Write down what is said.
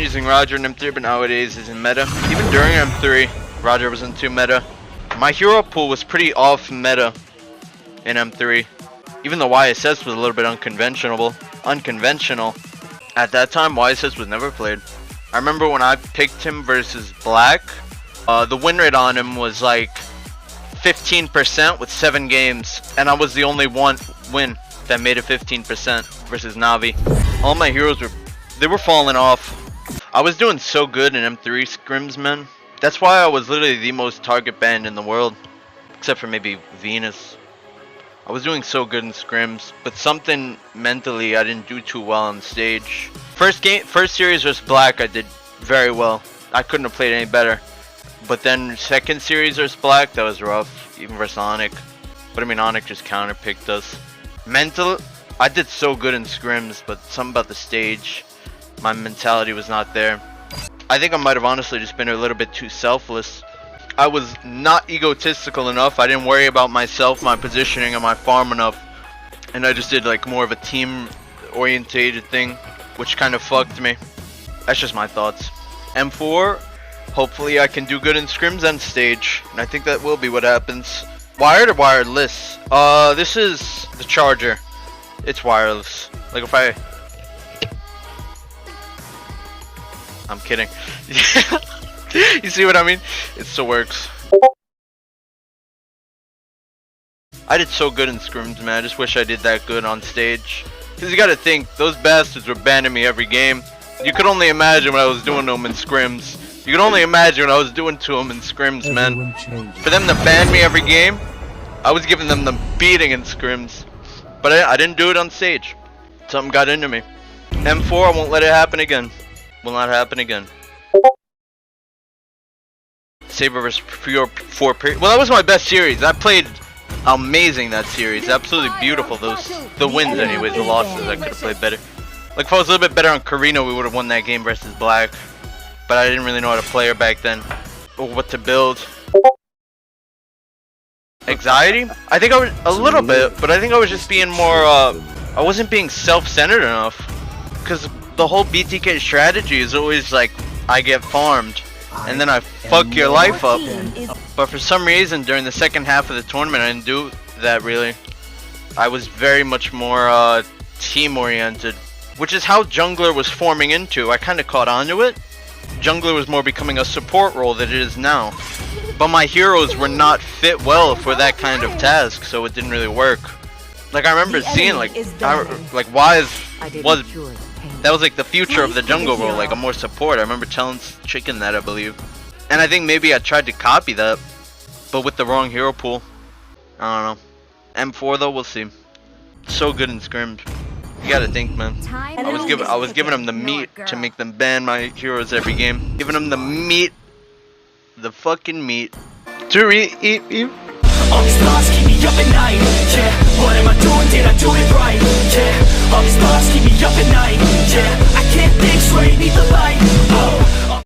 Using Roger in M3, but nowadays is in meta. Even during M3, Roger wasn't too meta. My hero pool was pretty off meta in M3. Even the YSS was a little bit unconventional. At that time, YSS was never played. I remember when I picked him versus Black, the win rate on him was like 15% with 7 games, and I was the only one win that made it 15% versus Navi. All my heroes were falling off. I was doing so good in M3 scrims, man. That's why I was literally the most target banned in the world, except for maybe Venus. I was doing so good in scrims, but something mentally I didn't do too well on stage. First series versus Black, I did very well. I couldn't have played any better. But then second series versus Black, that was rough, even versus Onyx. But I mean, Onyx just counterpicked us. Mental, I did so good in scrims, but something about the stage, my mentality was not there. I think I might have honestly just been a little bit too selfless. I was not egotistical enough. I didn't worry about myself, my positioning, and my farm enough. And I just did like more of a team-orientated thing, which kind of fucked me. That's just my thoughts. M4, hopefully I can do good in scrims and stage. And I think that will be what happens. Wired or wireless? This is the charger. It's wireless. Like if I'm kidding. You see what I mean? It still works. I did so good in scrims, man. I just wish I did that good on stage. Because you gotta think, those bastards were banning me every game. You could only imagine what I was doing to them in scrims. You could only imagine what I was doing to them in scrims, man. For them to ban me every game, I was giving them the beating in scrims. But I didn't do it on stage. Something got into me. M4, I won't let it happen again. Will not happen again. Saber vs. Pure 4 period. Well, that was my best series. I played amazing that series. Absolutely beautiful. The wins anyways, the losses I could have played better. Like if I was a little bit better on Karina, we would have won that game versus Black. But I didn't really know how to play her back then, or what to build. Anxiety? I think I was a little bit, but I think I was just being more. I wasn't being self-centered enough, because the whole BTK strategy is always like I get farmed, and then I fuck your life up. But for some reason, during the second half of the tournament, I didn't do that really. I was very much more team-oriented, which is how jungler was forming into. I kind of caught on to it. Jungler was more becoming a support role than it is now. But my heroes were not fit well for that kind of task, so it didn't really work. Like I remember seeing like Wise was that was like the future of the jungle role, like a more support. I remember telling Chicken that, I believe. And I think maybe I tried to copy that, but with the wrong hero pool. I don't know. M4 though, we'll see. So good in scrims. You gotta think, man. I was giving them the meat to make them ban my heroes every game. Giving them the meat, the fucking meat to eat.